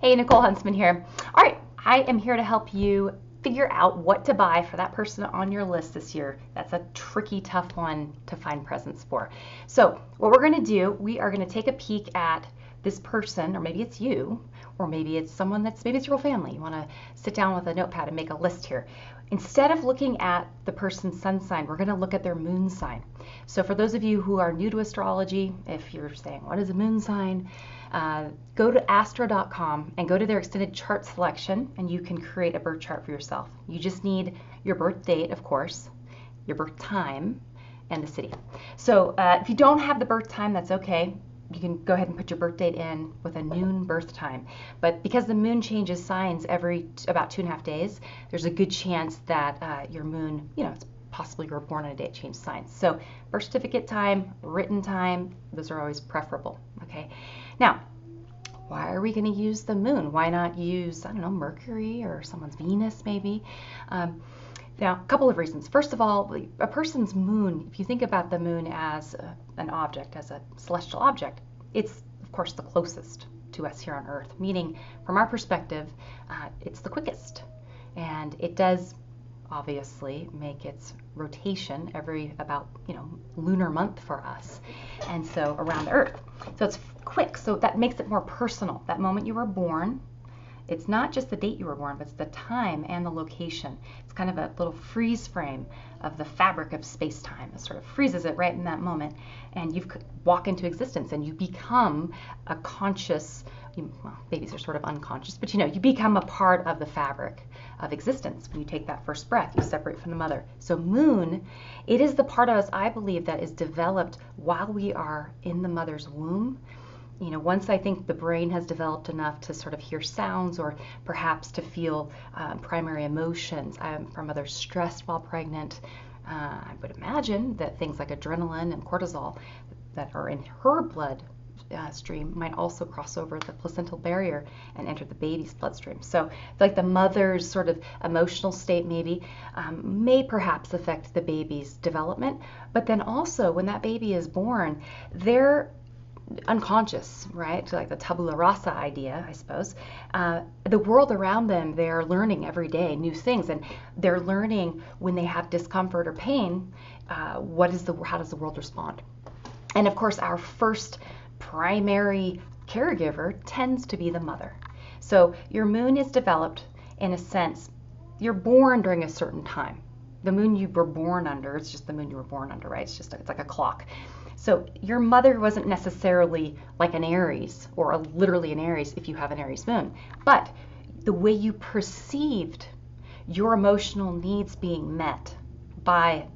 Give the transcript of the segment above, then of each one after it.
Hey, Nicole Huntsman here. All right, I am here to help you figure out what to buy for that person on your list this year. That's a tricky, tough one to find presents for. So what we're going to do, we are going to take a peek at this person, or maybe it's you, or maybe it's someone maybe it's your whole family. You want to sit down with a notepad and make a list here. Instead of looking at the person's sun sign, we're going to look at their moon sign. So for those of you who are new to astrology, if you're saying, what is a moon sign? Go to astro.com and go to their extended chart selection, and you can create a birth chart for yourself. You just need your birth date, of course, your birth time, and the city. So if you don't have the birth time, that's okay. You can go ahead and put your birth date in with a noon birth time. But because the moon changes signs every about 2.5 days, there's a good chance that your moon, it's possibly you were born on a day it changed signs. So birth certificate time, written time, those are always preferable, okay? Now, why are we going to use the moon? Why not use, I don't know, Mercury or someone's Venus maybe? Now, a couple of reasons. First of all, a person's moon, if you think about the moon as an object, as a celestial object, it's, of course, the closest to us here on Earth, meaning from our perspective, it's the quickest. And it does obviously make its rotation every about, lunar month for us, and so around the Earth. So it's quick, so that makes it more personal. That moment you were born, it's not just the date you were born, but it's the time and the location. It's kind of a little freeze frame of the fabric of space-time. It sort of freezes it right in that moment, and you walk into existence, and you become a conscious, well, babies are sort of unconscious, but you become a part of the fabric of existence. When you take that first breath, you separate from the mother. So moon, it is the part of us, I believe, that is developed while we are in the mother's womb. Once I think the brain has developed enough to sort of hear sounds, or perhaps to feel primary emotions. From mothers stressed while pregnant, I would imagine that things like adrenaline and cortisol that are in her blood stream might also cross over the placental barrier and enter the baby's bloodstream. So like the mother's sort of emotional state maybe may perhaps affect the baby's development, but then also when that baby is born, they're unconscious, right? So like the tabula rasa idea, I suppose. The world around them, they're learning every day new things, and they're learning when they have discomfort or pain, how does the world respond? And of course, our first primary caregiver tends to be the mother. So your moon is developed in a sense, you're born during a certain time. The moon you were born under, it's just the moon you were born under, right? It's like a clock. So your mother wasn't necessarily like an Aries, or literally an Aries if you have an Aries moon, but the way you perceived your emotional needs being met by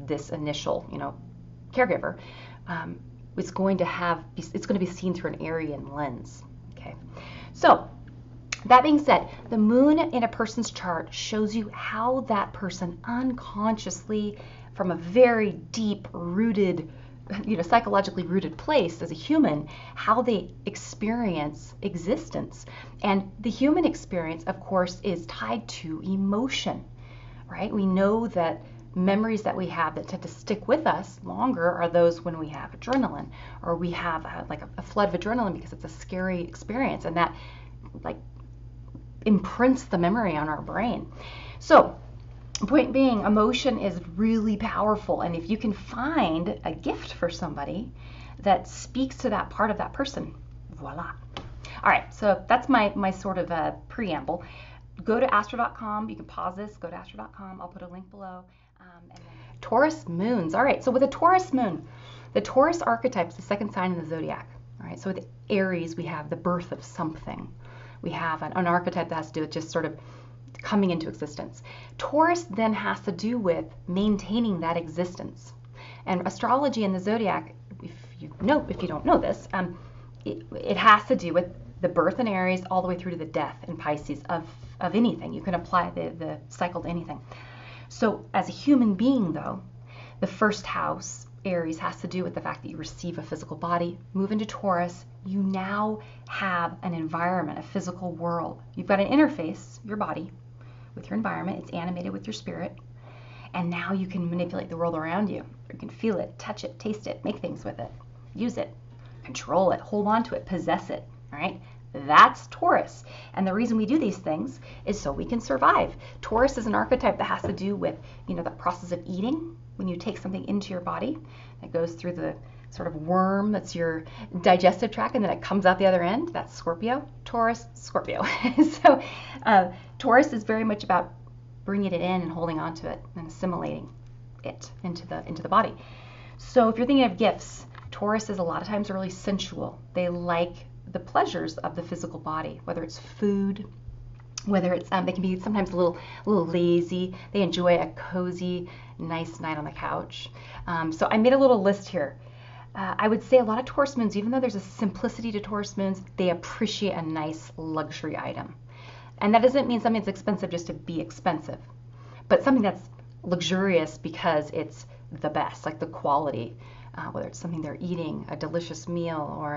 this initial, caregiver, it's going to be seen through an Aryan lens. Okay, so that being said, the moon in a person's chart shows you how that person unconsciously, from a very deep rooted, psychologically rooted place as a human, how they experience existence. And the human experience, of course, is tied to emotion, right? We know that memories that we have that tend to stick with us longer are those when we have adrenaline, or we have a flood of adrenaline because it's a scary experience, and that imprints the memory on our brain. So point being, emotion is really powerful, and if you can find a gift for somebody that speaks to that part of that person, voila. All right, so that's my sort of preamble. Go to astro.com. You can pause this, go to astro.com. I'll put a link below. And then Taurus moons. All right, so with a Taurus moon, the Taurus archetype is the second sign in the zodiac. All right, so with Aries, we have the birth of something. We have an archetype that has to do with just sort of coming into existence. Taurus then has to do with maintaining that existence. And astrology in the zodiac, if you don't know this, it has to do with the birth in Aries all the way through to the death in Pisces of anything. You can apply the cycle to anything. So as a human being, though, the first house, Aries, has to do with the fact that you receive a physical body. Move into Taurus, you now have an environment, a physical world. You've got an interface, your body, with your environment. It's animated with your spirit. And now you can manipulate the world around you. You can feel it, touch it, taste it, make things with it, use it, control it, hold on to it, possess it, all right? That's Taurus. And the reason we do these things is so we can survive. Taurus is an archetype that has to do with, the process of eating. When you take something into your body, it goes through the sort of worm that's your digestive tract, and then it comes out the other end. That's Scorpio. Taurus, Scorpio. So Taurus is very much about bringing it in and holding on to it and assimilating it into the body. So if you're thinking of gifts, Taurus is a lot of times really sensual. They like the pleasures of the physical body, whether it's food, whether it's they can be sometimes a little lazy. They enjoy a cozy, nice night on the couch. So I made a little list here. I would say a lot of Taurus moons, even though there's a simplicity to Taurus moons, they appreciate a nice luxury item. And that doesn't mean something's expensive just to be expensive, but something that's luxurious because it's the best, like the quality, whether it's something they're eating, a delicious meal, or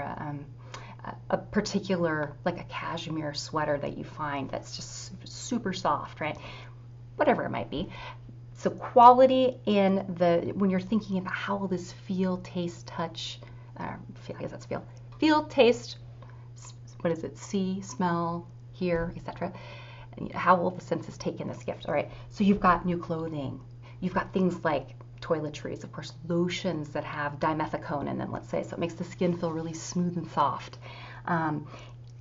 a particular, like a cashmere sweater that you find that's just super soft, right? Whatever it might be. So quality in when you're thinking about how will this feel, taste, touch, I guess that's feel, taste, what is it, see, smell, hear, etc. How will the senses take in this gift? All right, so you've got new clothing. You've got things like toiletries, of course, lotions that have dimethicone in them, let's say, so it makes the skin feel really smooth and soft.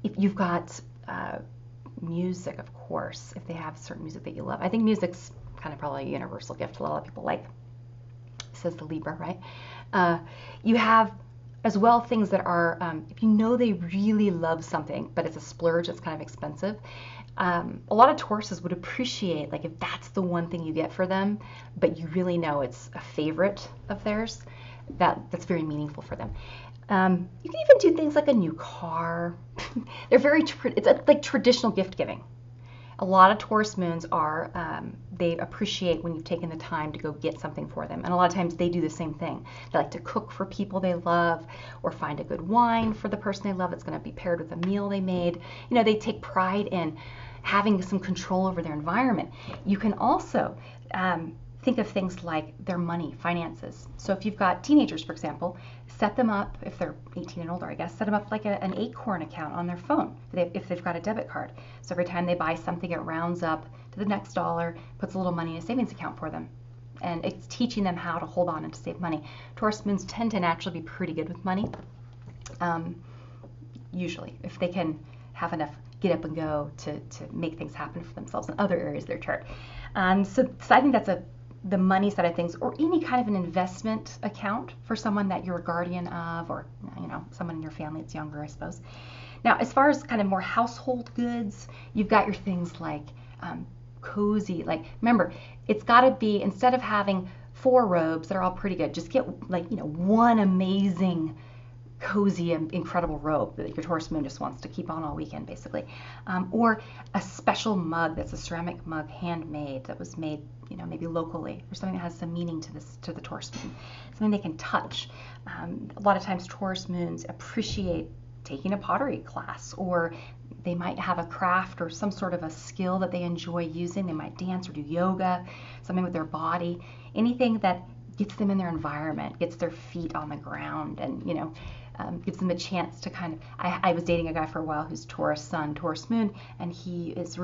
If you've got music, of course, if they have certain music that you love. I think music's kind of probably a universal gift a lot of people like, says the Libra, right? You have as well things that are, if you know they really love something, but it's a splurge, it's kind of expensive, a lot of Tauruses would appreciate, like if that's the one thing you get for them, but you really know it's a favorite of theirs, that's very meaningful for them. You can even do things like a new car. They're it's like traditional gift giving. A lot of Taurus moons are, they appreciate when you've taken the time to go get something for them. And a lot of times they do the same thing. They like to cook for people they love, or find a good wine for the person they love that's going to be paired with a meal they made. They take pride in having some control over their environment. You can also think of things like their money, finances. So if you've got teenagers, for example, set them up, if they're 18 and older, I guess, set them up like an Acorn account on their phone if they've got a debit card. So every time they buy something, it rounds up to the next dollar, puts a little money in a savings account for them. And it's teaching them how to hold on and to save money. Taurus moons tend to naturally be pretty good with money, usually, if they can have enough get up and go to make things happen for themselves in other areas of their chart. So I think that's the money side of things, or any kind of an investment account for someone that you're a guardian of, or someone in your family that's younger, I suppose. Now, as far as kind of more household goods, you've got your things like cozy. Like, remember, it's got to be, instead of having 4 robes that are all pretty good, just get one amazing cozy and incredible robe that your Taurus moon just wants to keep on all weekend, basically. Or a special mug that's a ceramic mug, handmade, that was made maybe locally, or something that has some meaning to the Taurus moon, something they can touch. A lot of times Taurus moons appreciate taking a pottery class, or they might have a craft or some sort of a skill that they enjoy using. They might dance or do yoga, something with their body, anything that gets them in their environment, gets their feet on the ground, and gives them a chance to kind of. I was dating a guy for a while who's Taurus sun, Taurus moon, and he is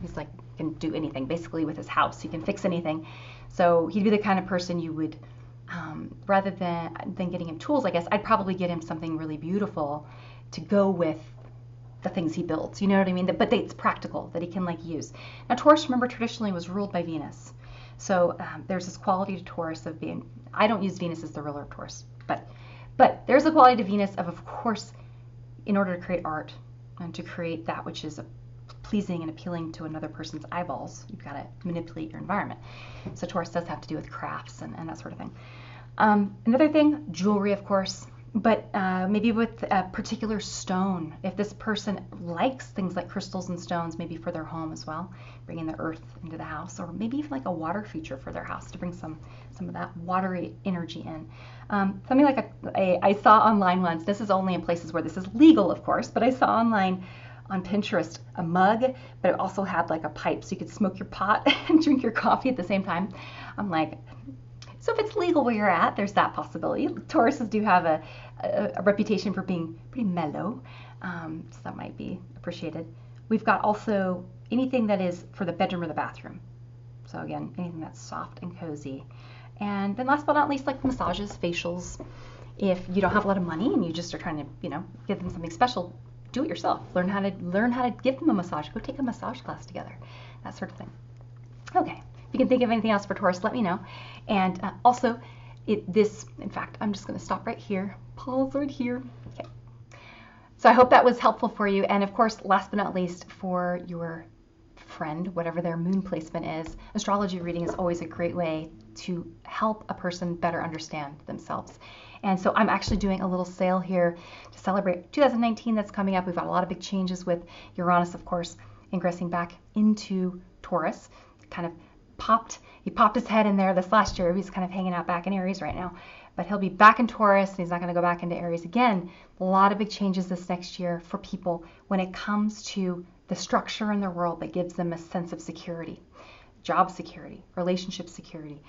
he's like, can do anything basically with his house. He can fix anything. So he'd be the kind of person you would, rather than getting him tools, I guess, I'd probably get him something really beautiful to go with the things he builds. You know what I mean? But it's practical, that he can use. Now, Taurus, remember, traditionally was ruled by Venus. So there's this quality to Taurus of being, I don't use Venus as the ruler of Taurus, but there's a quality to Venus of course, in order to create art and to create that which is pleasing and appealing to another person's eyeballs, you've got to manipulate your environment. So Taurus does have to do with crafts and that sort of thing. Another thing, jewelry, of course, but maybe with a particular stone. If this person likes things like crystals and stones, maybe for their home as well, bringing the earth into the house, or maybe even like a water feature for their house to bring some of that watery energy in. Something like I saw online once, this is only in places where this is legal, of course, but I saw online on Pinterest a mug, but it also had like a pipe, so you could smoke your pot and drink your coffee at the same time. I'm like, so if it's legal where you're at, there's that possibility. Tauruses do have a reputation for being pretty mellow. So that might be appreciated. We've got also anything that is for the bedroom or the bathroom. So again, anything that's soft and cozy. And then last but not least, like massages, facials. If you don't have a lot of money and you just are trying to, give them something special, do it yourself. Learn how to give them a massage. Go take a massage class together. That sort of thing. Okay. If you can think of anything else for Taurus, let me know. And also, in fact, I'm just going to stop right here. Pause right here. Okay. So I hope that was helpful for you. And of course, last but not least, for your friend, whatever their moon placement is, astrology reading is always a great way to help a person better understand themselves. And so I'm actually doing a little sale here to celebrate 2019 that's coming up. We've got a lot of big changes with Uranus, of course, ingressing back into Taurus. Kind of he popped his head in there this last year. He's kind of hanging out back in Aries right now. But he'll be back in Taurus, and he's not going to go back into Aries again. A lot of big changes this next year for people when it comes to the structure in their world that gives them a sense of security, job security, relationship security,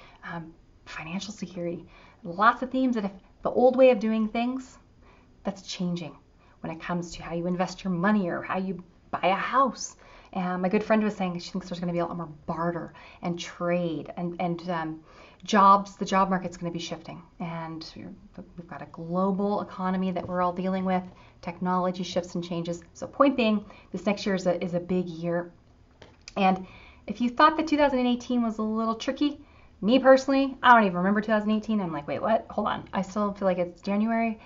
financial security. Lots of themes that if the old way of doing things, that's changing when it comes to how you invest your money or how you buy a house. My good friend was saying she thinks there's going to be a lot more barter and trade and jobs. The job market's going to be shifting, and we've got a global economy that we're all dealing with. Technology shifts and changes. So point being, this next year is a big year. And if you thought that 2018 was a little tricky, me personally, I don't even remember 2018. I'm like, wait, what? Hold on. I still feel like it's January,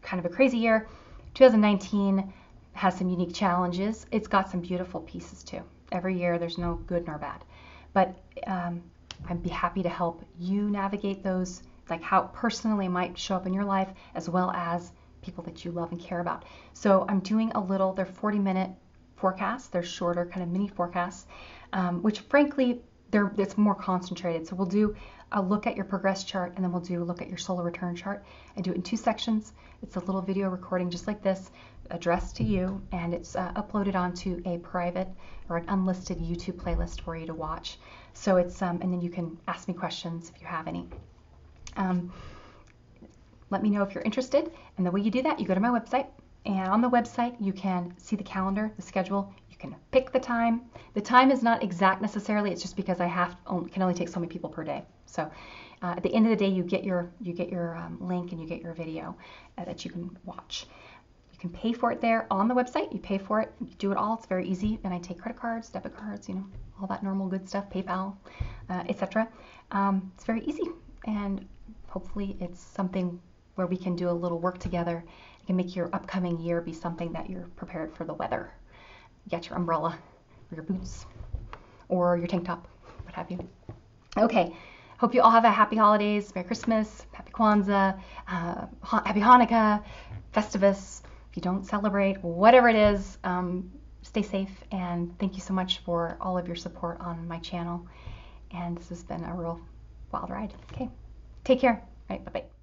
kind of a crazy year. 2019 has some unique challenges. It's got some beautiful pieces too. Every year there's no good nor bad. But I'd be happy to help you navigate those, like how personally it might show up in your life, as well as people that you love and care about. So I'm doing they're 40-minute forecasts. They're shorter, kind of mini forecasts, which frankly, it's more concentrated. So we'll do a look at your progress chart, and then we'll do a look at your solar return chart. I do it in 2 sections. It's a little video recording just like this, addressed to you, and it's uploaded onto a private or an unlisted YouTube playlist for you to watch. So it's and then you can ask me questions if you have any. Let me know if you're interested, and the way you do that, you go to my website, and on the website you can see the calendar, the schedule. You can pick the time. The time is not exact necessarily. It's just because I can only take so many people per day. So at the end of the day, you get your link and you get your video that you can watch. You can pay for it there on the website. You pay for it. You do it all. It's very easy. And I take credit cards, debit cards, all that normal good stuff, PayPal, etc. It's very easy, and hopefully it's something where we can do a little work together. It can make your upcoming year be something that you're prepared for the weather. You got your umbrella or your boots or your tank top, what have you. Okay, hope you all have a happy holidays, Merry Christmas, Happy Kwanzaa, Happy Hanukkah, Festivus. If you don't celebrate, whatever it is, stay safe, and thank you so much for all of your support on my channel. And this has been a real wild ride. Okay, take care. All right, bye-bye.